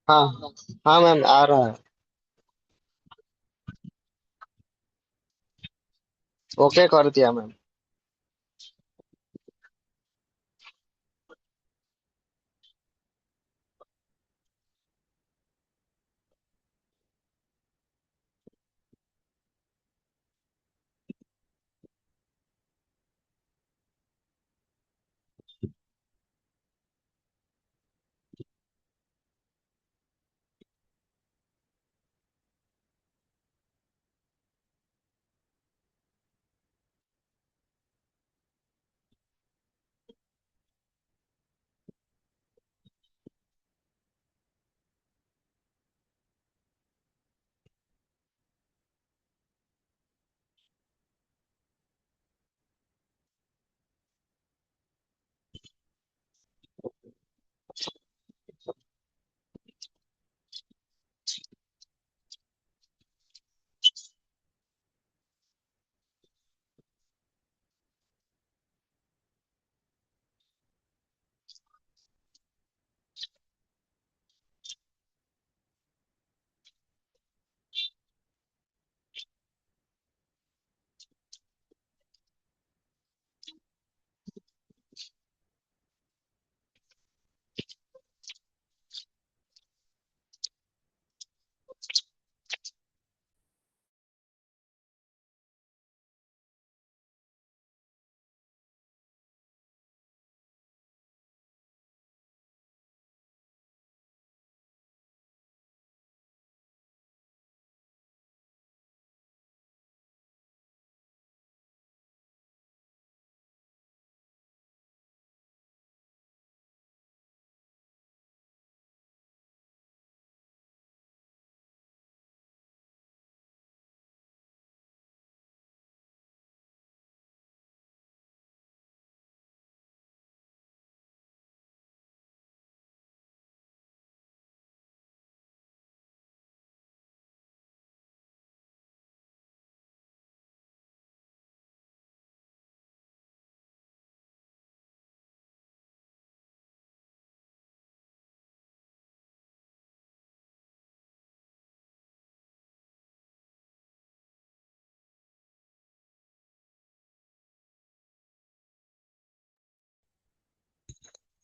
हाँ हाँ मैम, आ रहा है। ओके कर दिया मैम।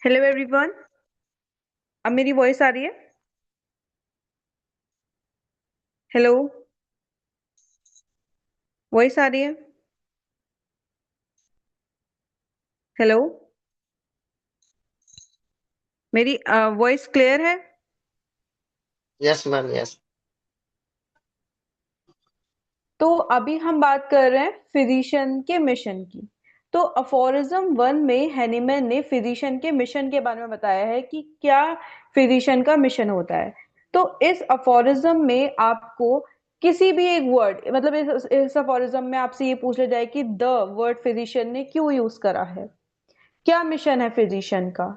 Hello everyone. अब मेरी वॉइस आ रही है? हेलो, वॉइस आ रही है? हेलो, मेरी वॉइस क्लियर है? Yes ma'am, yes. तो अभी हम बात कर रहे हैं फिजिशियन के मिशन की। तो अफोरिज्म वन में हैनीमैन ने फिजिशियन के मिशन के बारे में बताया है कि क्या फिजिशियन का मिशन होता है। तो इस अफोरिज्म में आपको किसी भी एक वर्ड, मतलब इस अफोरिज्म में आपसे ये पूछ लिया जाए कि द वर्ड फिजिशियन ने क्यों यूज करा है, क्या मिशन है फिजिशियन का,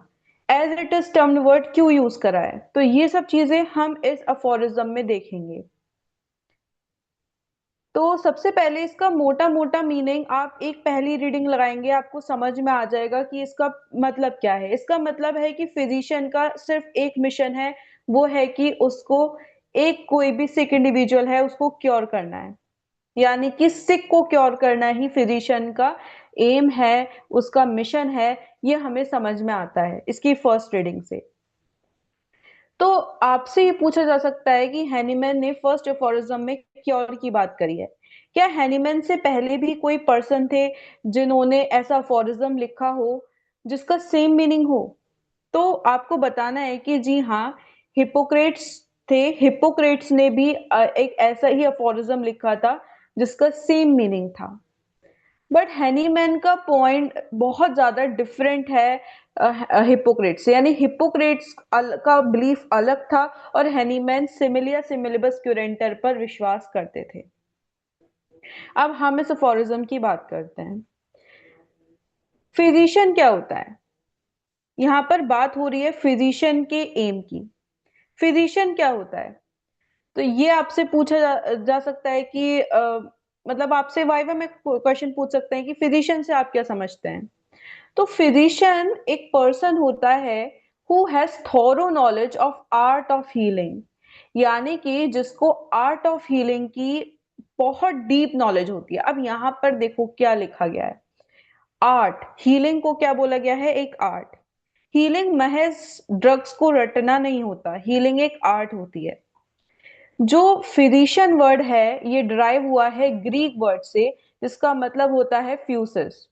as it is termed word क्यों यूज करा है, तो ये सब चीजें हम इस अफोरिज्म में देखेंगे। तो सबसे पहले इसका मोटा मोटा मीनिंग आप एक पहली रीडिंग लगाएंगे आपको समझ में आ जाएगा कि इसका मतलब क्या है। इसका मतलब है कि फिजिशियन का सिर्फ एक मिशन है, वो है कि उसको एक कोई भी सिक इंडिविजुअल है उसको क्योर करना है। यानी कि सिक को क्योर करना ही फिजिशियन का एम है, उसका मिशन है। ये हमें समझ में आता है इसकी फर्स्ट रीडिंग से। तो आपसे ये पूछा जा सकता है कि हैनीमैन ने फर्स्ट एफोरिज्म में क्योर की बात करी है। क्या हैनीमैन से पहले भी कोई पर्सन थे जिन्होंने ऐसा एफोरिज्म लिखा हो जिसका सेम मीनिंग हो? तो आपको बताना है कि जी हाँ, हिपोक्रेट्स थे। हिपोक्रेट्स ने भी एक ऐसा ही अफोरिज्म लिखा था जिसका सेम मीनिंग था। बट हैनीमैन का पॉइंट बहुत ज्यादा डिफरेंट है हिपोक्रेट्स से। यानी हिपोक्रेट्स का बिलीफ अलग था और हैनीमैन सिमिलिया सिमिलिबस क्यूरेंटर पर विश्वास करते थे। अब हम इस अफोरिज्म की बात करते हैं। फिजिशियन क्या होता है? यहाँ पर बात हो रही है फिजिशियन के एम की। फिजिशियन क्या होता है? तो ये आपसे पूछा जा सकता है कि मतलब आपसे वाइवा में क्वेश्चन पूछ सकते हैं कि फिजिशियन से आप क्या समझते हैं। तो फिजिशियन एक पर्सन होता है who has thorough knowledge of art of healing, यानी कि जिसको आर्ट ऑफ हीलिंग की बहुत डीप नॉलेज होती है। अब यहां पर देखो क्या लिखा गया है, आर्ट, हीलिंग को क्या बोला गया है, एक आर्ट। हीलिंग महज ड्रग्स को रटना नहीं होता, हीलिंग एक आर्ट होती है। जो फिजिशियन वर्ड है ये डिराइव हुआ है ग्रीक वर्ड से, जिसका मतलब होता है फ्यूसिस।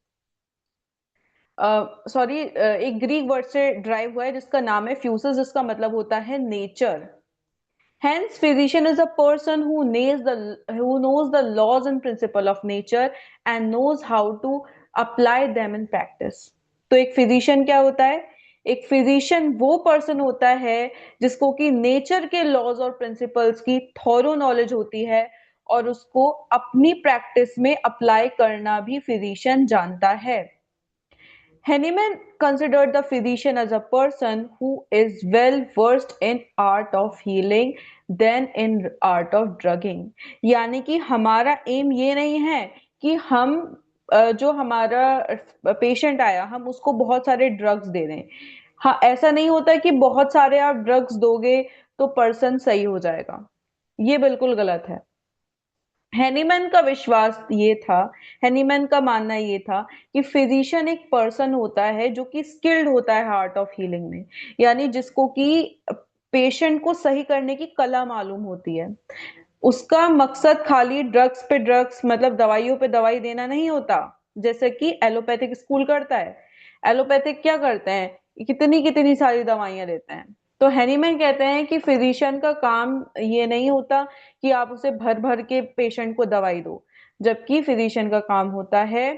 सॉरी, एक ग्रीक वर्ड से डिराइव हुआ है जिसका नाम है फ्यूसिस, जिसका मतलब होता है nature. Hence, physician is a person who knows the laws and principle of nature and knows how to apply them in practice. तो एक फिजिशियन क्या होता है, एक फिजिशियन वो पर्सन होता है जिसको कि नेचर के लॉज और प्रिंसिपल्स की थॉरो नॉलेज होती है, और उसको अपनी प्रैक्टिस में अप्लाई करना भी फिजिशियन जानता है। Hahnemann considered the physician as a person who is well versed in art of healing than in art of drugging। यानी कि हमारा एम ये नहीं है कि हम जो हमारा पेशेंट आया हम उसको बहुत सारे ड्रग्स दे दें। हाँ, ऐसा नहीं होता कि बहुत सारे आप ड्रग्स दोगे तो पर्सन सही हो जाएगा, ये बिल्कुल गलत है। हैनीमैन का विश्वास ये था, हैनीमैन का मानना ये था कि फिजिशियन एक पर्सन होता है जो कि स्किल्ड होता है आर्ट ऑफ हीलिंग में, यानी जिसको कि पेशेंट को सही करने की कला मालूम होती है। उसका मकसद खाली ड्रग्स पे ड्रग्स मतलब दवाइयों पे दवाई देना नहीं होता, जैसे कि एलोपैथिक स्कूल करता है। एलोपैथिक क्या करते हैं, कितनी कितनी सारी दवाइयां देते हैं। तो हैनीमैन कहते हैं कि फिजिशियन का काम ये नहीं होता कि आप उसे भर भर के पेशेंट को दवाई दो, जबकि फिजिशियन का काम होता है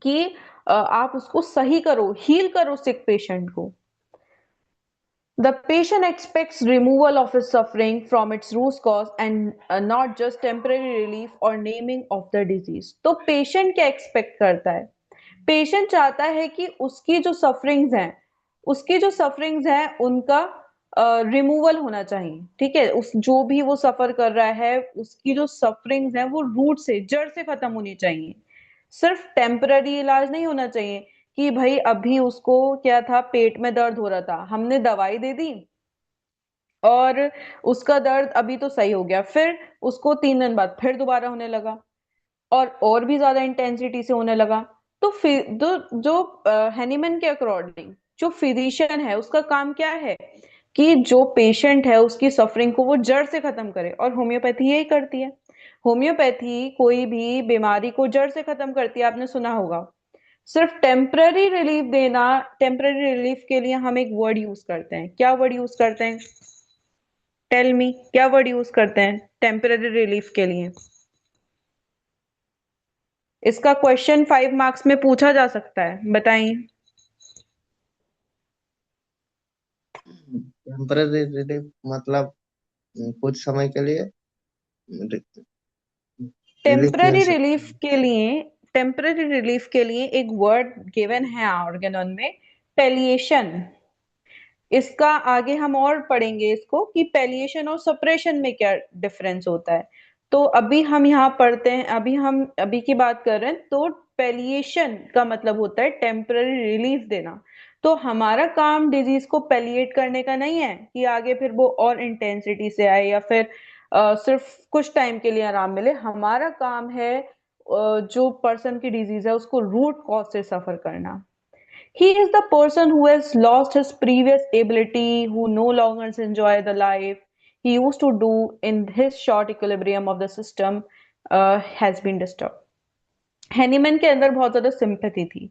कि आप उसको सही करो, हील करो सिक पेशेंट को। The patient expects removal of his suffering from its root cause and not just temporary relief or naming of the disease। तो पेशेंट क्या एक्सपेक्ट करता है, पेशेंट चाहता है कि उसकी जो सफरिंग्स हैं उनका रिमूवल होना चाहिए। ठीक है, उस जो भी वो सफर कर रहा है उसकी जो सफरिंग्स हैं वो रूट से जड़ से खत्म होनी चाहिए। सिर्फ टेम्पररी इलाज नहीं होना चाहिए कि भाई अभी उसको क्या था, पेट में दर्द हो रहा था, हमने दवाई दे दी और उसका दर्द अभी तो सही हो गया, फिर उसको 3 दिन बाद फिर दोबारा होने लगा और भी ज्यादा इंटेंसिटी से होने लगा। तो फिर जो हैनीमैन के अकॉर्डिंग जो फिजिशियन है उसका काम क्या है कि जो पेशेंट है उसकी सफरिंग को वो जड़ से खत्म करे, और होम्योपैथी यही करती है। होम्योपैथी कोई भी बीमारी को जड़ से खत्म करती है, आपने सुना होगा। सिर्फ टेम्पररी रिलीफ देना, टेम्पररी रिलीफ के लिए हम एक वर्ड यूज करते हैं, क्या वर्ड यूज करते हैं, टेल मी, क्या वर्ड यूज करते हैं टेम्पररी रिलीफ के लिए। इसका क्वेश्चन 5 मार्क्स में पूछा जा सकता है, बताइए। टेम्पररी रिलीफ मतलब कुछ समय के लिए रिलीफ मिल टेम्पररी सकता रिलीफ है। के लिए टेम्पररी रिलीफ के लिए एक वर्ड गिवन है ऑर्गेनॉन में, पेलिएशन। इसका आगे हम और पढ़ेंगे इसको कि पेलिएशन और सप्रेशन में क्या डिफरेंस होता है। तो अभी हम यहाँ पढ़ते हैं, अभी की बात कर रहे हैं। तो पेलिएशन का मतलब होता है टेम्पररी रिलीफ देना। तो हमारा काम डिजीज को पेलिएट करने का नहीं है कि आगे फिर वो और इंटेंसिटी से आए या फिर सिर्फ कुछ टाइम के लिए आराम मिले। हमारा काम है जो पर्सन की डिजीज है उसको रूट कॉज से सफर करना। He is the person who has lost his previous ability, who no longer enjoy the life he used to do in his short equilibrium of the system has been disturbed। Hahnemann के अंदर बहुत ज्यादा sympathy थी।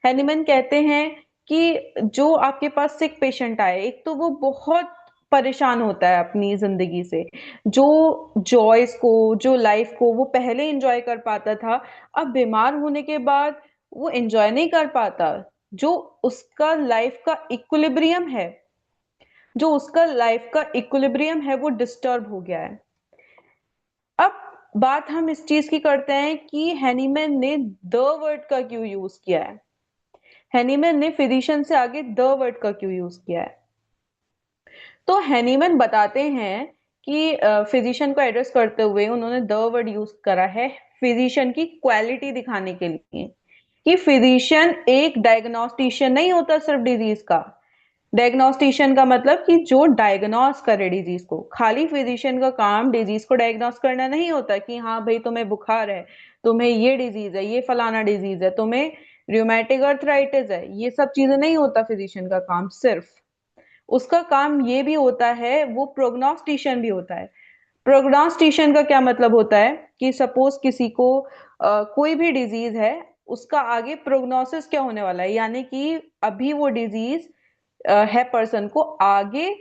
Hahnemann कहते हैं कि जो आपके पास सिक पेशेंट आए, एक तो वो बहुत परेशान होता है अपनी जिंदगी से, जो जॉयस को, जो लाइफ को वो पहले एंजॉय कर पाता था, अब बीमार होने के बाद वो एंजॉय नहीं कर पाता। जो उसका लाइफ का इक्विलिब्रियम है, जो उसका लाइफ का इक्विलिब्रियम है वो डिस्टर्ब हो गया है। अब बात हम इस चीज की करते हैं कि हैनीमैन ने द वर्ड का क्यों यूज किया है। हैनीमैन ने फिजिशियन से आगे द वर्ड का क्यों यूज किया है। तो हैनीमैन बताते हैं कि फिजिशियन को एड्रेस करते हुए उन्होंने द वर्ड यूज करा है फिजिशियन की क्वालिटी दिखाने के लिए, कि फिजिशियन एक डायग्नोस्टिशियन नहीं होता सिर्फ डिजीज का। डायग्नोस्टिशियन का मतलब कि जो डायग्नोस करे डिजीज को। खाली फिजिशियन का काम डिजीज को डायग्नोस करना नहीं होता कि हाँ भाई तुम्हें बुखार है, तुम्हें ये डिजीज है, ये फलाना डिजीज है, तुम्हें रियोमेटिक अर्थराइटिस है, ये सब चीजें नहीं होता फिजिशियन का काम सिर्फ। उसका काम ये भी होता है, वो प्रोग्नोस्टिशियन भी होता है। प्रोग्नोस्टिशियन का क्या मतलब होता है कि सपोज किसी को कोई भी डिजीज है, उसका आगे प्रोग्नोसिस क्या होने वाला है, यानी कि अभी वो डिजीज है पर्सन को, आगे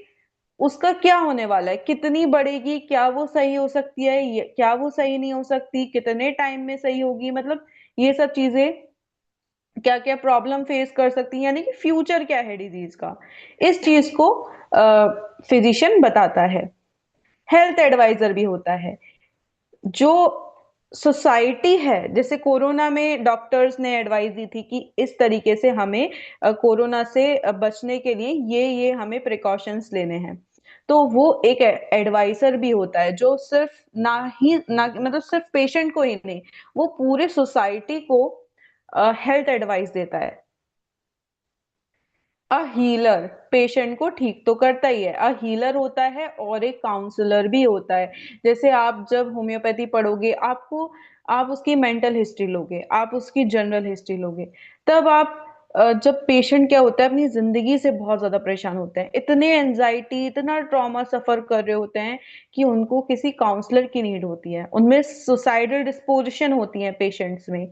उसका क्या होने वाला है, कितनी बढ़ेगी, क्या वो सही हो सकती है, क्या वो सही नहीं हो सकती, कितने टाइम में सही होगी, मतलब ये सब चीजें क्या क्या प्रॉब्लम फेस कर सकती है, यानी कि फ्यूचर क्या है डिजीज का, इस चीज को फिजिशियन बताता है। हेल्थ एडवाइजर भी होता है। जो सोसाइटी है, जैसे कोरोना में डॉक्टर्स ने एडवाइस दी थी कि इस तरीके से हमें कोरोना से बचने के लिए ये हमें प्रिकॉशंस लेने हैं, तो वो एक एडवाइजर भी होता है जो सिर्फ ना मतलब सिर्फ पेशेंट को ही नहीं, वो पूरे सोसाइटी को हेल्थ एडवाइस देता है। अ हीलर पेशेंट को ठीक तो करता ही है, अ हीलर होता है और एक काउंसलर भी होता है। जैसे आप जब होम्योपैथी पढ़ोगे, आपको आप उसकी मेंटल हिस्ट्री लोगे, आप उसकी जनरल हिस्ट्री लोगे, तब आप जब पेशेंट क्या होता है अपनी जिंदगी से बहुत ज्यादा परेशान होते हैं, इतने एंजाइटी इतना ट्रॉमा सफर कर रहे होते हैं कि उनको किसी काउंसलर की नीड होती है, उनमें सुसाइडल डिस्पोजिशन होती है पेशेंट्स में।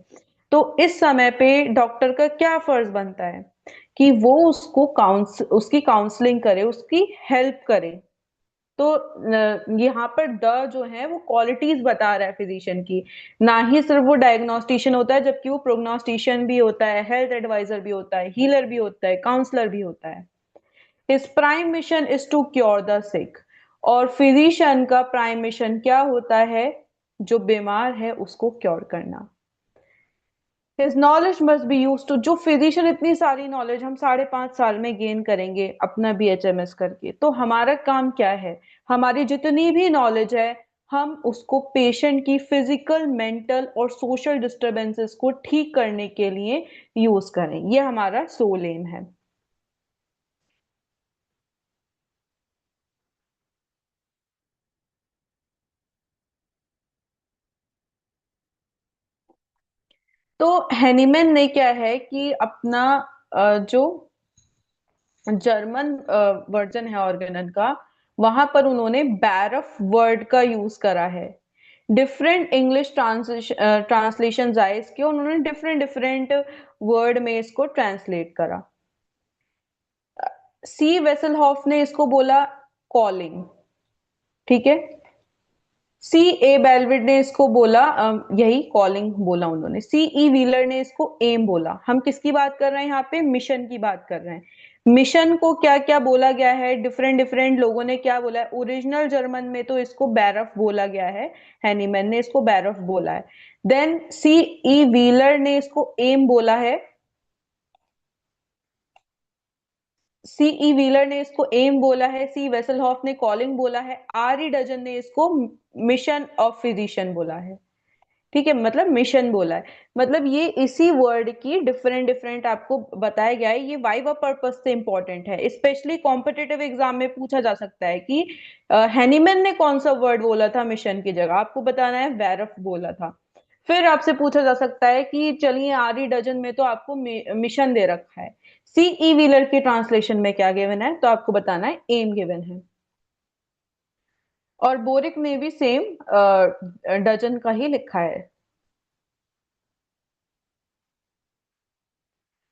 तो इस समय पे डॉक्टर का क्या फर्ज बनता है कि वो उसको उसकी काउंसलिंग करे, उसकी हेल्प करे। तो यहाँ पर द जो है वो क्वालिटीज बता रहा है फिजिशियन की, ना ही सिर्फ वो डायग्नोस्टिशियन होता है, जबकि वो प्रोग्नोस्टिशियन भी होता है, हेल्थ एडवाइजर भी होता है, हीलर भी होता है, काउंसलर भी होता है। His prime mission is to cure the sick. और फिजिशियन का प्राइम मिशन क्या होता है, जो बीमार है उसको क्योर करना। His knowledge must be use to, जो फिजिशियन इतनी सारी नॉलेज हम 5.5 साल में गेन करेंगे अपना बीएचएमएस करके, तो हमारा काम क्या है, हमारी जितनी भी नॉलेज है हम उसको पेशेंट की फिजिकल मेंटल और सोशल डिस्टरबेंसेस को ठीक करने के लिए यूज करें, ये हमारा सोल एम है। तो हैनीमैन ने क्या है कि अपना जो जर्मन वर्जन है ऑर्गेनन का, वहां पर उन्होंने बैरफ वर्ड का यूज करा है। डिफरेंट इंग्लिश ट्रांसलेशन आए इसके, उन्होंने डिफरेंट डिफरेंट वर्ड में इसको ट्रांसलेट करा। सी वेसलहॉफ ने इसको बोला कॉलिंग, ठीक है। सी ए बेलविड ने इसको बोला यही कॉलिंग बोला उन्होंने। सी ई व्हीलर ने इसको एम बोला। हम किसकी बात कर रहे हैं यहाँ पे, मिशन की बात कर रहे हैं। मिशन को क्या क्या बोला गया है, डिफरेंट डिफरेंट लोगों ने क्या बोला है। ओरिजिनल जर्मन में तो इसको बैरफ बोला गया है, हैनीमैन ने इसको बैरफ बोला है। देन सी ई व्हीलर ने इसको एम बोला है, सीई व्हीलर ने इसको एम बोला है, सी वेसलहॉफ ने कॉलिंग बोला है, आर ई डजन ने इसको मिशन ऑफ फिजिशियन बोला है, ठीक है, मतलब मिशन बोला है। मतलब ये इसी वर्ड की डिफरेंट डिफरेंट आपको बताया गया है। ये वाइवा पर्पस से इंपॉर्टेंट है, स्पेशली कॉम्पिटिटिव एग्जाम में पूछा जा सकता है कि हैनीमैन ने कौन सा वर्ड बोला था मिशन की जगह, आपको बताना है वेरफ बोला था। फिर आपसे पूछा जा सकता है कि चलिए आरी डजन में तो आपको मिशन दे रखा है, सीई व्हीलर की ट्रांसलेशन में क्या गिवन है, तो आपको बताना है एम गिवन है। और बोरिक ने भी सेम डजन का ही लिखा है।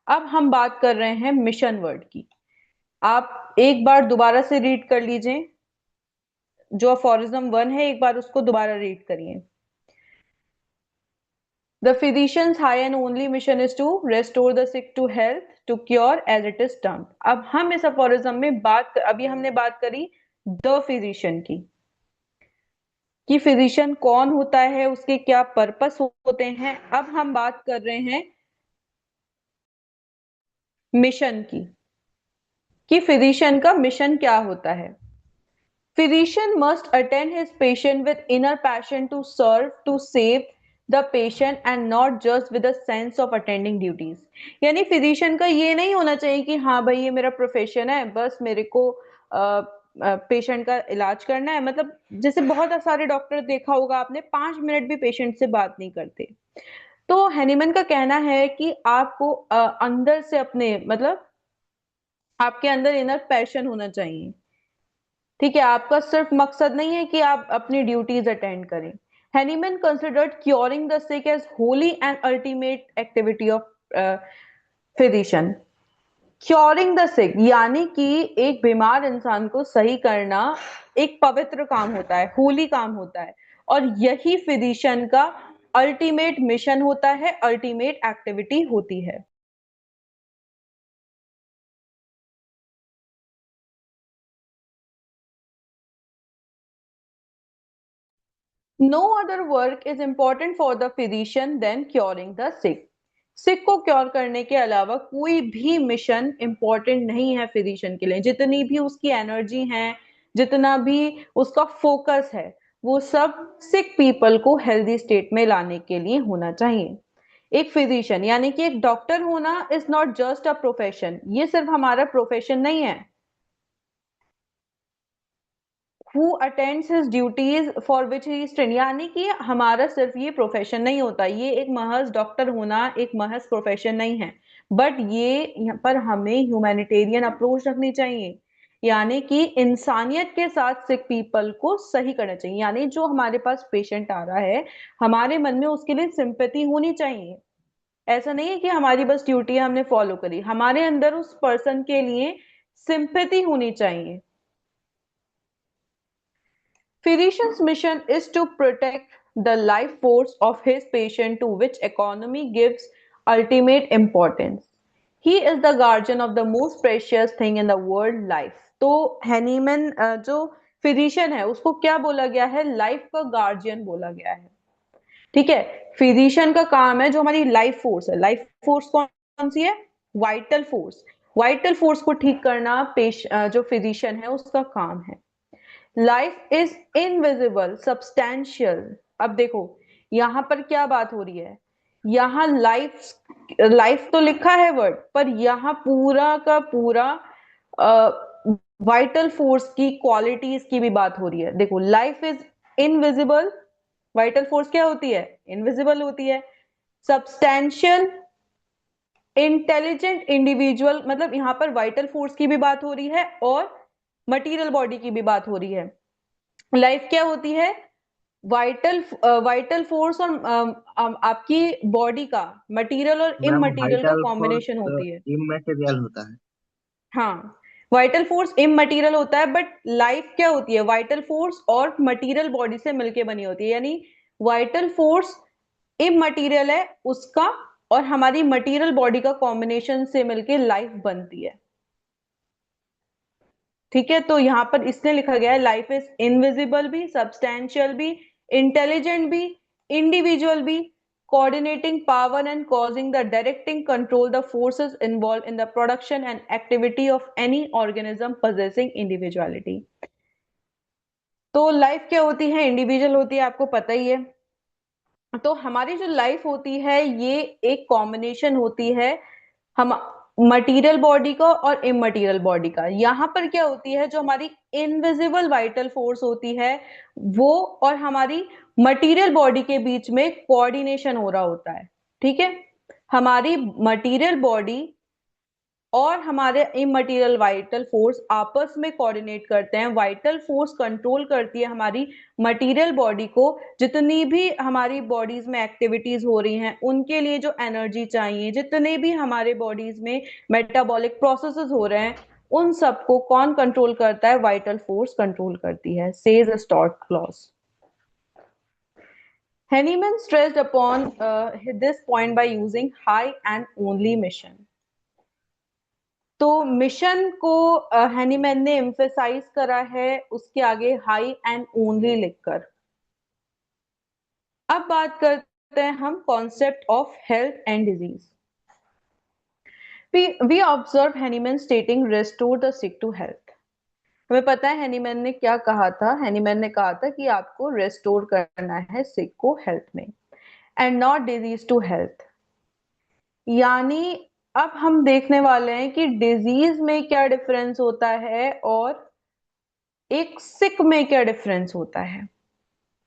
अब हम बात कर रहे हैं मिशन वर्ड की। आप एक बार दोबारा से रीड कर लीजिए, जो अफोरिज्म 1 है एक बार उसको दोबारा रीड करिए। The physician's high and only mission is to restore the sick to health to cure as it is done. अब हम इस अफोरिज्म में अभी हमने बात करी द फिजिशियन की, कि फिजिशियन कौन होता है, उसके क्या पर्पस होते हैं। अब हम बात कर रहे हैं मिशन की, कि फिजिशियन का मिशन क्या होता है। Physician must attend his patient with inner passion to serve, to save. The patient and not just with the sense of attending duties. यानी फिजिशियन का ये नहीं होना चाहिए कि हाँ भाई ये मेरा प्रोफेशन है, बस मेरे को पेशेंट का इलाज करना है। मतलब जैसे बहुत सारे डॉक्टर देखा होगा आपने, 5 मिनट भी पेशेंट से बात नहीं करते। तो हैनीमैन का कहना है कि आपको अंदर से अपने मतलब आपके अंदर इनर पैशन होना चाहिए। ठीक है, आपका सिर्फ मकसद नहीं है कि आप अपनी ड्यूटीज अटेंड करें। Hahnemann considered curing the sick as holy and ultimate activity of physician. Curing the sick यानी कि एक बीमार इंसान को सही करना एक पवित्र काम होता है, होली काम होता है, और यही फिजिशियन का अल्टीमेट मिशन होता है, अल्टीमेट एक्टिविटी होती है। No other work is important for the physician than curing the sick. सिक को क्योर करने के अलावा कोई भी मिशन इंपॉर्टेंट नहीं है फिजिशियन के लिए। जितनी भी उसकी एनर्जी है, जितना भी उसका फोकस है, वो सब सिक पीपल को हेल्दी स्टेट में लाने के लिए होना चाहिए। एक फिजिशियन यानी कि एक डॉक्टर होना is not just a profession, ये सिर्फ हमारा प्रोफेशन नहीं है। who attends his duties for which he is trained, यानी कि हमारा सिर्फ ये प्रोफेशन नहीं होता, ये एक महज डॉक्टर होना एक महज प्रोफेशन नहीं है, बट ये यहाँ पर हमें ह्यूमैनिटेरियन अप्रोच रखनी चाहिए। यानी कि इंसानियत के साथ सिक पीपल को सही करना चाहिए। यानी जो हमारे पास पेशेंट आ रहा है, हमारे मन में उसके लिए सिंपैथी होनी चाहिए। ऐसा नहीं है कि हमारी बस ड्यूटी है हमने फॉलो करी, हमारे अंदर उस पर्सन के लिए सिंपैथी होनी चाहिए। Physician's mission is to protect the life force of his patient, to which economy gives ultimate importance. He is the guardian of the most precious thing in the world, life. तो Hahnemann जो physician है उसको क्या बोला गया है? Life का guardian बोला गया है। ठीक है, फिजिशियन का काम है जो हमारी लाइफ फोर्स है। लाइफ फोर्स कौन सी है? Vital force. वाइटल फोर्स को ठीक करना जो फिजिशियन है उसका काम है। Life is invisible substantial. अब देखो यहां पर क्या बात हो रही है, यहां लाइफ, लाइफ तो लिखा है वर्ड, पर यहां पूरा का पूरा वाइटल फोर्स की क्वालिटीज की भी बात हो रही है। देखो life is invisible, vital force क्या होती है? इनविजिबल होती है। सब्सटैंशियल, इंटेलिजेंट इंडिविजुअल, मतलब यहां पर वाइटल फोर्स की भी बात हो रही है और मटीरियल बॉडी की भी बात हो रही है। लाइफ क्या होती है? वाइटल वाइटल फोर्स और आपकी बॉडी का मटेरियल और मैम इमटेरियल का वाइटल कॉम्बिनेशन फोर्स होती है। इमैटेरियल होता है। हाँ, वाइटल फोर्स इमटेरियल होता है, बट लाइफ क्या होती है? वाइटल फोर्स और मटेरियल बॉडी से मिलके बनी होती है। यानी वाइटल फोर्स इमटेरियल है उसका, और हमारी मटेरियल बॉडी का कॉम्बिनेशन से मिलके लाइफ बनती है। ठीक है, तो यहां पर इसने लिखा गया है लाइफ इज इनविजिबल भी, सब्सटैंशियल भी, इंटेलिजेंट भी, इंडिविजुअल भी, coordinating power and causing the directing control the forces involved in the production and activity of any organism possessing individuality। तो लाइफ क्या होती है? इंडिविजुअल होती है, आपको पता ही है। तो हमारी जो लाइफ होती है ये एक कॉम्बिनेशन होती है हम मटेरियल बॉडी का और इमटेरियल बॉडी का। यहाँ पर क्या होती है, जो हमारी इनविजिबल वाइटल फोर्स होती है वो और हमारी मटेरियल बॉडी के बीच में कोऑर्डिनेशन हो रहा होता है। ठीक है, हमारी मटेरियल बॉडी और हमारे इमटेरियल वाइटल फोर्स आपस में कोऑर्डिनेट करते हैं। वाइटल फोर्स कंट्रोल करती है हमारी मटेरियल बॉडी को, जितनी भी हमारी बॉडीज में एक्टिविटीज हो रही हैं उनके लिए जो एनर्जी चाहिए, जितने भी हमारे बॉडीज में मेटाबॉलिक प्रोसेसेस हो रहे हैं, उन सबको कौन कंट्रोल करता है? वाइटल फोर्स कंट्रोल करती है, says start clause. Henneman stressed upon this point by using high and only mission। तो मिशन को हैनीमैन ने एम्फेसाइज करा है उसके आगे हाई एंड ओनली लिखकर। अब बात करते हैं हम concept of health and disease. We observe Hahnemann stating restore the sick to health. हमें पता है हैनीमैन ने क्या कहा था। हैनीमैन ने कहा था कि आपको रेस्टोर करना है सिक को हेल्थ में। And not disease to health. यानी अब हम देखने वाले हैं कि डिजीज में क्या डिफरेंस होता है और एक सिक में क्या डिफरेंस होता है।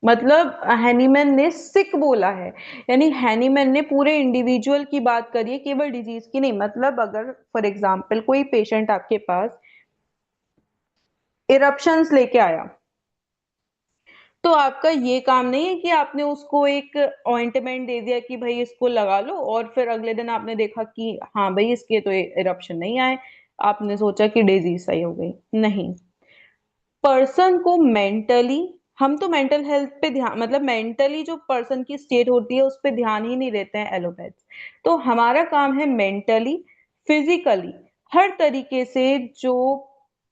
मतलब हैनीमैन ने सिक बोला है, यानी हैनीमैन ने पूरे इंडिविजुअल की बात करी है, केवल डिजीज की नहीं। मतलब अगर फॉर एग्जांपल कोई पेशेंट आपके पास इरप्शंस लेके आया, तो आपका ये काम नहीं है कि आपने उसको एक ऑइंटमेंट दे दिया कि भाई इसको लगा लो, और फिर अगले दिन आपने देखा कि हाँ भाई इसके तो इरप्शन नहीं आए, आपने सोचा कि डिजीज सही हो गई। नहीं, पर्सन को मेंटली, हम तो मेंटल हेल्थ पे ध्यान, मतलब मेंटली जो पर्सन की स्टेट होती है उस पे ध्यान ही नहीं देते हैं एलोपैथ्स। तो हमारा काम है मेंटली, फिजिकली, हर तरीके से जो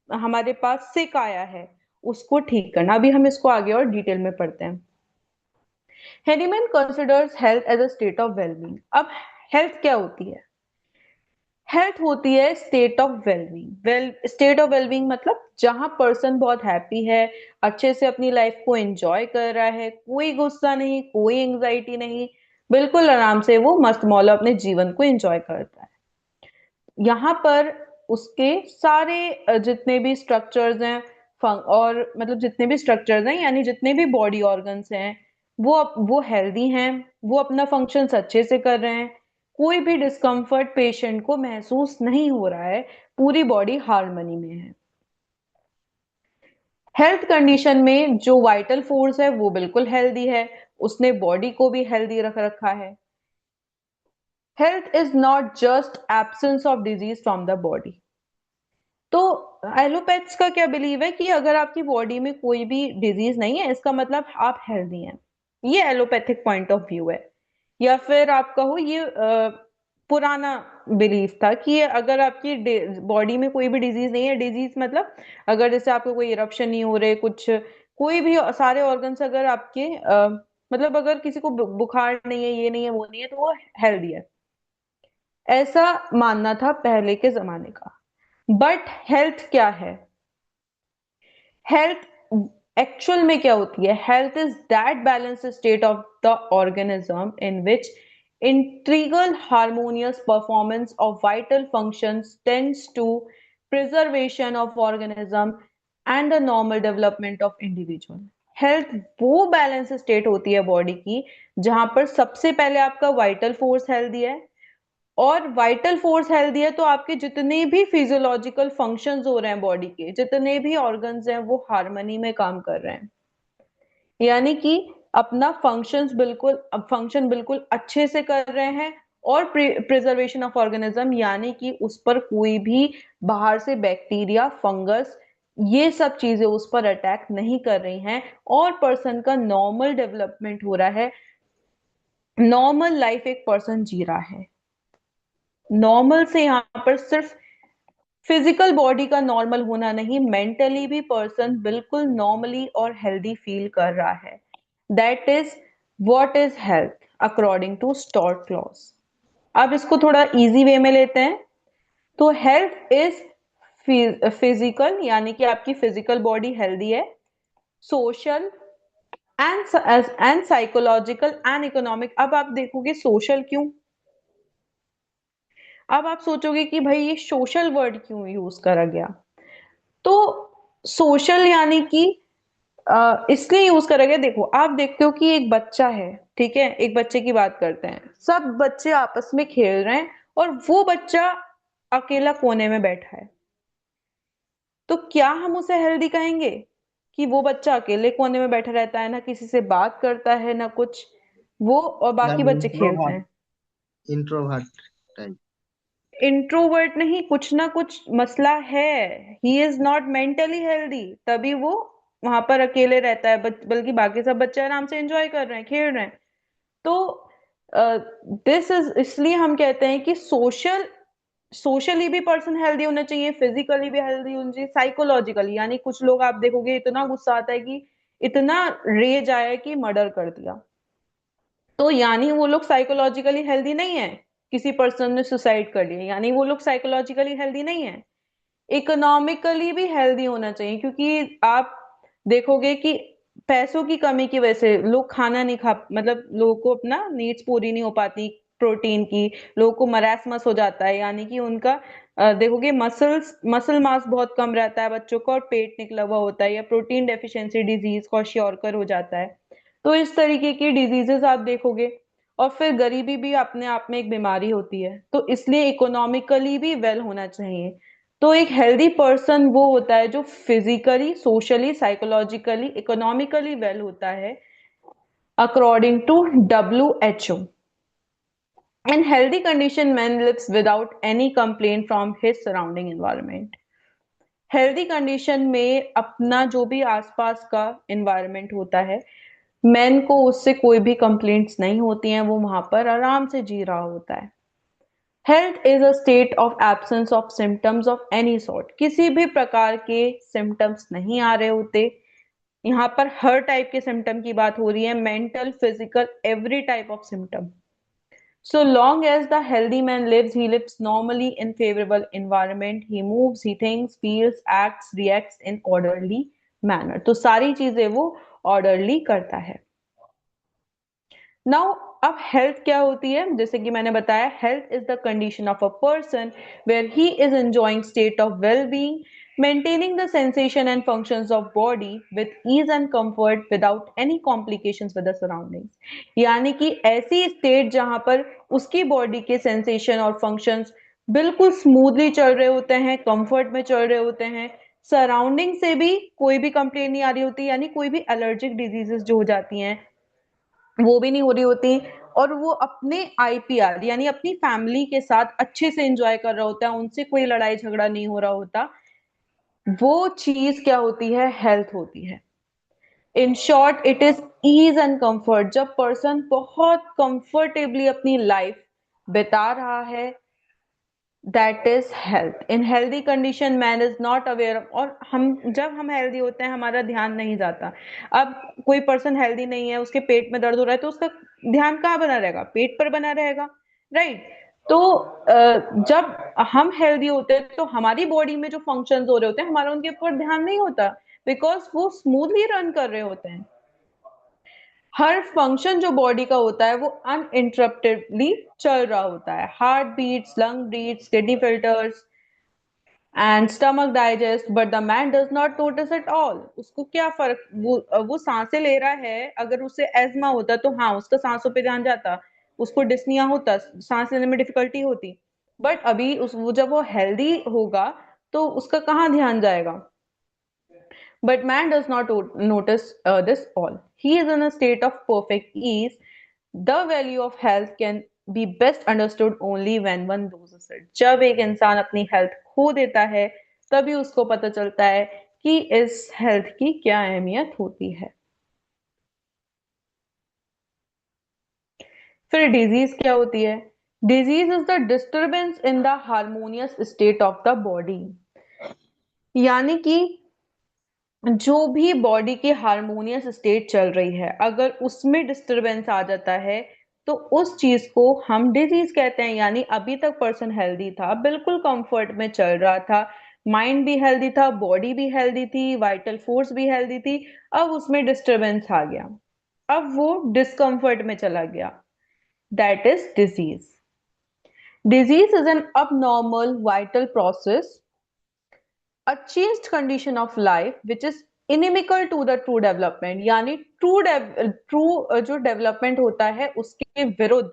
हमारे पास सिक आया है उसको ठीक करना। अभी हम इसको आगे और डिटेल में पढ़ते हैं। Hahnemann considers health as a state of wellbeing. अब हेल्थ क्या होती है? हेल्थ होती है state of wellbeing. State of wellbeing मतलब जहां पर्सन बहुत हैप्पी है, अच्छे से अपनी लाइफ को एंजॉय कर रहा है, कोई गुस्सा नहीं, कोई एंग्जाइटी नहीं, बिल्कुल आराम से वो मस्त मौला अपने जीवन को एंजॉय करता है। यहाँ पर उसके सारे जितने भी स्ट्रक्चर्स हैं, और मतलब जितने भी स्ट्रक्चर्स हैं यानी जितने भी बॉडी ऑर्गन्स हैं, वो हेल्दी हैं, वो अपना फंक्शंस अच्छे से कर रहे हैं, कोई भी डिस्कम्फर्ट पेशेंट को महसूस नहीं हो रहा है, पूरी बॉडी हार्मनी में है। हेल्थ कंडीशन में जो वाइटल फोर्स है वो बिल्कुल हेल्दी है, उसने बॉडी को भी हेल्दी रख रखा है। Health is not just absence of disease from the body. तो एलोपैथ्स का क्या बिलीव है कि अगर आपकी बॉडी में कोई भी डिजीज नहीं है इसका मतलब आप हेल्दी हैं। ये एलोपैथिक पॉइंट ऑफ व्यू है। या फिर आप कहो ये पुराना बिलीफ था कि अगर आपकी बॉडी में कोई भी डिजीज नहीं है, डिजीज मतलब अगर जैसे आपको कोई इरप्शन नहीं हो रहे, कुछ कोई भी सारे ऑर्गन्स अगर आपके मतलब अगर किसी को बुखार नहीं है, ये नहीं है, वो नहीं है, तो वो हेल्दी है। ऐसा मानना था पहले के जमाने का। बट हेल्थ क्या है? हेल्थ एक्चुअल में क्या होती है? Health is that balance state of the organism in which integral harmonious performance of vital functions tends to preservation of organism and the normal development of individual. Health वो balance state होती है body की जहां पर सबसे पहले आपका vital force healthy है, और वाइटल फोर्स हेल्दी है तो आपके जितने भी फिजियोलॉजिकल फंक्शंस हो रहे हैं बॉडी के, जितने भी ऑर्गन्स हैं वो हार्मनी में काम कर रहे हैं। यानी कि अपना फंक्शन बिल्कुल अच्छे से कर रहे हैं। और प्रिजर्वेशन ऑफ ऑर्गेनिज्म यानी कि उस पर कोई भी बाहर से बैक्टीरिया, फंगस, ये सब चीजें उस पर अटैक नहीं कर रही हैं, और पर्सन का नॉर्मल डेवलपमेंट हो रहा है, नॉर्मल लाइफ एक पर्सन जी रहा है। नॉर्मल से यहाँ पर सिर्फ फिजिकल बॉडी का नॉर्मल होना नहीं, मेंटली भी पर्सन बिल्कुल नॉर्मली और हेल्दी फील कर रहा है। That is what is health according to Stuart Close. अब इसको थोड़ा इजी वे में लेते हैं। तो हेल्थ इज फिजिकल, यानी कि आपकी फिजिकल बॉडी हेल्दी है, social and psychological and economic. अब आप देखोगे सोशल क्यों? अब आप सोचोगे कि भाई ये सोशल वर्ड क्यों यूज करा गया? तो सोशल यानी कि इसलिए यूज करा गया। देखो, आप देखते हो कि एक बच्चा है, ठीक है, एक बच्चे की बात करते हैं, सब बच्चे आपस में खेल रहे हैं और वो बच्चा अकेला कोने में बैठा है, तो क्या हम उसे हेल्दी कहेंगे कि वो बच्चा अकेले कोने में बैठा रहता है, ना किसी से बात करता है ना कुछ, वो और बाकी मतलब बच्चे खेलते हैं? Introvert type. इंट्रोवर्ट नहीं, कुछ ना कुछ मसला है। He is not mentally healthy, तभी वो वहां पर अकेले रहता है, बल्कि बाकी सब बच्चे आराम से एंजॉय कर रहे हैं, खेल रहे हैं। तो दिस इज, इसलिए हम कहते हैं कि सोशली भी पर्सन हेल्दी होना चाहिए, फिजिकली भी हेल्दी होना चाहिए, साइकोलॉजिकली, यानी कुछ लोग आप देखोगे इतना गुस्सा आता है कि इतना रेज आया है कि मर्डर कर दिया, तो यानी वो लोग साइकोलॉजिकली हेल्दी नहीं है। किसी पर्सन ने सुसाइड कर लिया यानी वो लोग साइकोलॉजिकली हेल्दी नहीं है। इकोनॉमिकली भी हेल्दी होना चाहिए, क्योंकि आप देखोगे कि पैसों की कमी की वजह से लोग खाना नहीं खा, मतलब लोगों को अपना नीड्स पूरी नहीं हो पाती प्रोटीन की। लोगों को मरासमस हो जाता है, यानी कि उनका देखोगे मसल मास बहुत कम रहता है बच्चों का, और पेट निकला हुआ होता है, या प्रोटीन डेफिशिएंसी डिजीज क्वाशियोरकर हो जाता है। तो इस तरीके की डिजीजेस आप देखोगे। और फिर गरीबी भी अपने आप में एक बीमारी होती है, तो इसलिए इकोनॉमिकली भी वेल होना चाहिए। तो एक हेल्दी पर्सन वो होता है जो physically, socially, psychologically, economically well होता है, according to WHO। In healthy condition, man lives without any complaint from his surrounding environment. Healthy condition में अपना जो भी आसपास का एनवायरनमेंट होता है, मैन को उससे कोई भी कंप्लेंट्स नहीं होती हैं, वो वहां पर आराम से जी रहा होता है। Health is a state of absence of symptoms of any sort, किसी भी प्रकार के सिम्टम्स नहीं आ रहे होते। यहाँ पर हर टाइप के सिम्टम की बात हो रही है, mental, physical, every type of symptom. So long as the healthy man lives, he lives normally in favorable environment. He moves, he thinks, feels, acts, reacts in orderly manner. तो सारी चीजें वो orderly करता है। नाउ अब health क्या होती है, जैसे कि मैंने बताया, health is the condition of a person where he is enjoying state of well being, maintaining the sensation and functions of body with ease and comfort without any complications with the surroundings। यानी कि ऐसी state जहां पर उसकी body के sensation और functions बिल्कुल smoothly चल रहे होते हैं, कंफर्ट में चल रहे होते हैं, सराउंडिंग से भी कोई भी कंप्लेन नहीं आ रही होती, यानी कोई भी एलर्जिक डिजीजेस जो हो जाती हैं वो भी नहीं हो रही होती, और वो अपने IPR यानी अपनी फैमिली के साथ अच्छे से एंजॉय कर रहा होता है, उनसे कोई लड़ाई झगड़ा नहीं हो रहा होता। वो चीज क्या होती है, हेल्थ होती है। In short it is ease and comfort, जब पर्सन बहुत कंफर्टेबली अपनी लाइफ बिता रहा है, that is health. In healthy condition man is not aware, और हम जब हम हेल्दी होते हैं हमारा ध्यान नहीं जाता। अब कोई पर्सन हेल्दी नहीं है, उसके पेट में दर्द हो रहा है, तो उसका ध्यान कहाँ बना रहेगा, पेट पर बना रहेगा, राइट। तो जब हम हेल्दी होते हैं तो हमारी बॉडी में जो फंक्शंस हो रहे होते हैं हमारा उनके ऊपर ध्यान नहीं होता, बिकॉज वो स्मूथली रन कर रहे होते हैं। हर फंक्शन जो बॉडी का होता है वो अनइंटरप्टेडली चल रहा होता है, heart beats, lung beats, kidney filters and stomach digest, but the man does not notice it all. उसको क्या फर्क, वो सांसें ले रहा है, अगर उसे एज्मा होता तो हाँ उसका सांसों पे ध्यान जाता, उसको डिस्निया होता, सांस लेने में डिफिकल्टी होती, बट अभी वो जब वो हेल्दी होगा तो उसका कहाँ ध्यान जाएगा। But man does not notice this all. He is in a state of perfect ease. The value of health can be best understood only when one loses it. जब एक इंसान अपनी हेल्थ खो देता है तभी उसको पता चलता है कि इस हेल्थ की क्या अहमियत होती है। फिर डिजीज क्या होती है। Disease is the disturbance in the harmonious state of the body, यानी कि जो भी बॉडी की हार्मोनियस स्टेट चल रही है अगर उसमें डिस्टरबेंस आ जाता है तो उस चीज को हम डिजीज कहते हैं। यानी अभी तक पर्सन हेल्दी था, बिल्कुल कंफर्ट में चल रहा था, माइंड भी हेल्दी था, बॉडी भी हेल्दी थी, वाइटल फोर्स भी हेल्दी थी, अब उसमें डिस्टरबेंस आ गया, अब वो डिस्कम्फर्ट में चला गया, that is disease. Disease is an abnormal vital process, a changed condition of life which is inimical to the true development। यानी ट्रू जो डेवलपमेंट होता है उसके विरुद्ध।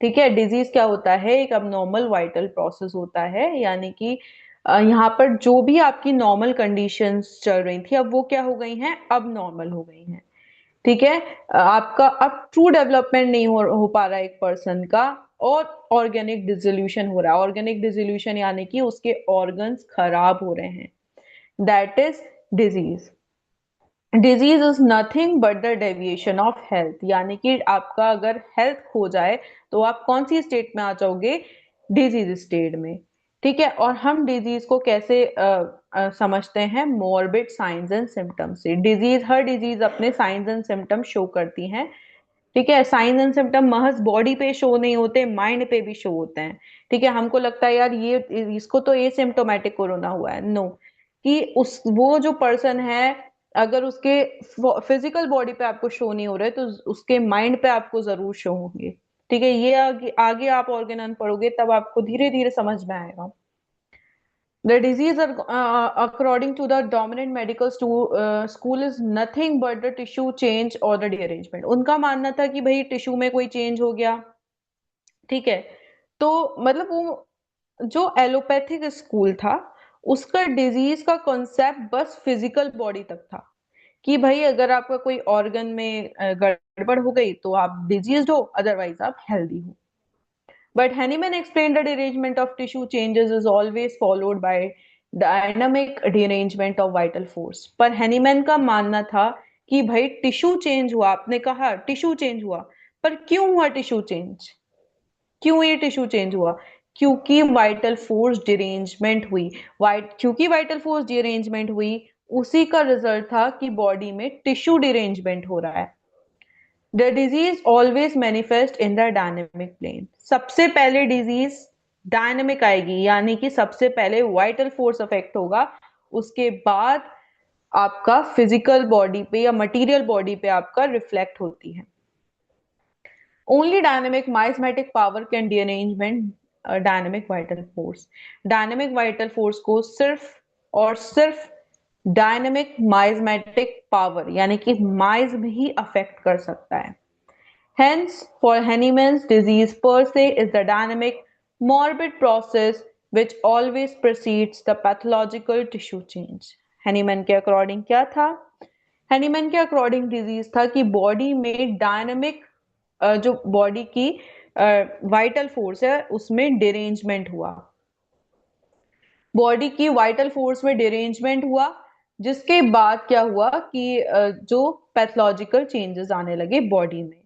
ठीक है, डिजीज क्या होता है, एक अबनॉर्मल वाइटल प्रोसेस होता है, यानी कि यहाँ पर जो भी आपकी नॉर्मल कंडीशंस चल रही थी अब वो क्या हो गई हैं, अब नॉर्मल हो गई हैं। ठीक है, आपका अब ट्रू डेवलपमेंट नहीं हो पा रहा है एक पर्सन का, और ऑर्गेनिक डिसोल्यूशन हो रहा है। ऑर्गेनिक डिसोल्यूशन यानी कि उसके ऑर्गन्स खराब हो रहे हैं, that is disease. Disease is nothing but the deviation of health, यानी कि आपका अगर हेल्थ खो जाए तो आप कौन सी स्टेट में आ जाओगे, डिजीज स्टेट में। ठीक है, और हम डिजीज को कैसे समझते हैं, मोर्बिड साइंस एंड सिम्टम्स से। डिजीज, हर डिजीज अपने साइंस एंड सिम्टम शो करती हैं। ठीक है, साइंस एंड सिम्टम महज बॉडी पे शो नहीं होते, माइंड पे भी शो होते हैं। ठीक है, हमको लगता है यार ये इसको तो एसिम्प्टोमेटिक कोरोना हुआ है, नो, कि उस वो जो पर्सन है अगर उसके फिजिकल बॉडी पे आपको शो नहीं हो रहे तो उसके माइंड पे आपको जरूर शो होंगे। ठीक है, ये आगे आगे आप ऑर्गेनन पढ़ोगे तब आपको धीरे धीरे समझ में आएगा। The disease, according to the dominant medical school, is nothing but the tissue change or the rearrangement. उनका मानना था कि भाई टिश्यू में कोई चेंज हो गया, ठीक है। तो मतलब वो जो एलोपैथिक स्कूल था, उसका डिजीज का कॉन्सेप्ट बस फिजिकल बॉडी तक था, कि भाई अगर आपका कोई ऑर्गन में गड़बड़ हो गई तो आप डिजीज हो, अदरवाइज आप हेल्दी हो। But Hahnemann explained that derangement of tissue changes is always followed by dynamic derangement of vital force. पर Hahnemann का मानना था कि भाई टिश्यू चेंज हुआ, आपने कहा टिश्यू चेंज हुआ, पर क्यों हुआ टिश्यू चेंज? क्यों ये टिश्यू चेंज हुआ? क्योंकि वाइटल फोर्स डिरेंजमेंट हुई। क्योंकि वाइटल फोर्स डिरेंजमेंट हुई, उसी का रिजल्ट था कि बॉडी में टिश्यू डिरेंजमेंट हो रहा है। The disease always manifest in the dynamic plane. सबसे पहले डिजीज डायनेमिक आएगी, यानी कि सबसे पहले वाइटल फोर्स अफेक्ट होगा, उसके बाद आपका फिजिकल बॉडी पे या मटेरियल बॉडी पे आपका रिफ्लेक्ट होती है। Only dynamic miasmatic power can derangement dynamic vital force. Dynamic vital force को सिर्फ और सिर्फ डायनेमिक माइजमेटिक पावर यानी कि माइज में ही अफेक्ट कर सकता है। Hence, for Hahnemann's disease per se is the dynamic, morbid process which always precedes the pathological tissue change. Hahnemann के अकॉर्डिंग क्या था? Hahnemann के अकॉर्डिंग डिजीज था कि बॉडी में डायनामिक, जो बॉडी की वाइटल फोर्स है उसमें डिरेंजमेंट हुआ, बॉडी की वाइटल फोर्स में डिरेंजमेंट हुआ, जिसके बाद क्या हुआ कि जो पैथोलॉजिकल चेंजेस आने लगे बॉडी में।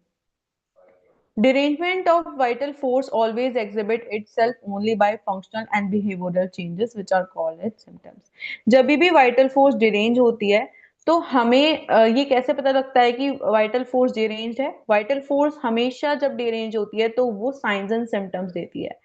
Derangement of vital force always exhibit itself only by functional and behavioral changes which are called as symptoms. जब भी vital force derange होती है तो हमें ये कैसे पता लगता है कि vital force deranged है? Vital force हमेशा जब derange होती है तो वो signs and symptoms देती है।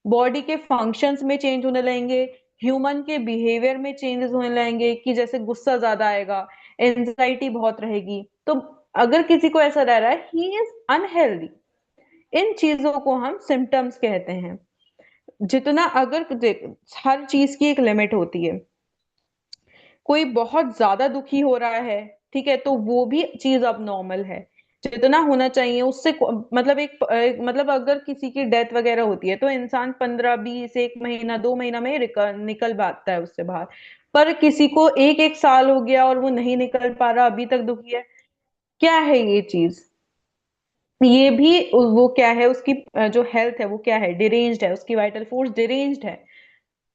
बॉडी के फंक्शंस में चेंज होने लगेंगे, ह्यूमन के बिहेवियर में चेंजेस होने लगेंगे, कि जैसे गुस्सा ज्यादा आएगा, एंजाइटी बहुत रहेगी। तो अगर किसी को ऐसा रह रहा है ही इज अनहेल्दी, इन चीजों को हम सिम्टम्स कहते हैं। जितना अगर हर चीज की एक लिमिट होती है, कोई बहुत ज्यादा दुखी हो रहा है, ठीक है, तो वो भी चीज अब नॉर्मल है, जितना होना चाहिए उससे मतलब मतलब अगर किसी की डेथ वगैरह होती है तो इंसान 15-20 1 महीना 2 महीना में निकल पाता है उससे बाहर। पर किसी को 1-1 साल हो गया और वो नहीं निकल पा रहा, अभी तक दुखी है, क्या है ये चीज? ये भी वो क्या है, उसकी जो हेल्थ है वो क्या है, डिरेंज्ड है, उसकी वाइटल फोर्स डिरेंज्ड है।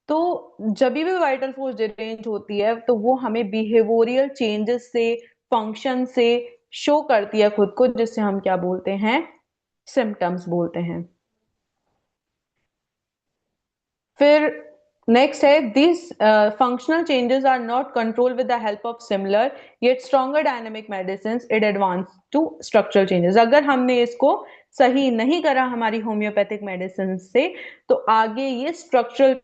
तो जब भी वाइटल फोर्स डिरेंज होती है तो वो हमें बिहेवियरल चेंजेस से, फंक्शन से शो करती है खुद को, जिससे हम क्या बोलते हैं, सिम्टम्स बोलते हैं। फिर नेक्स्ट है this functional changes are not control with the help of similar yet stronger dynamic medicine it advance to structural changes. अगर हमने इसको सही नहीं करा हमारी होम्योपैथिक मेडिसिन से, तो आगे ये स्ट्रक्चरल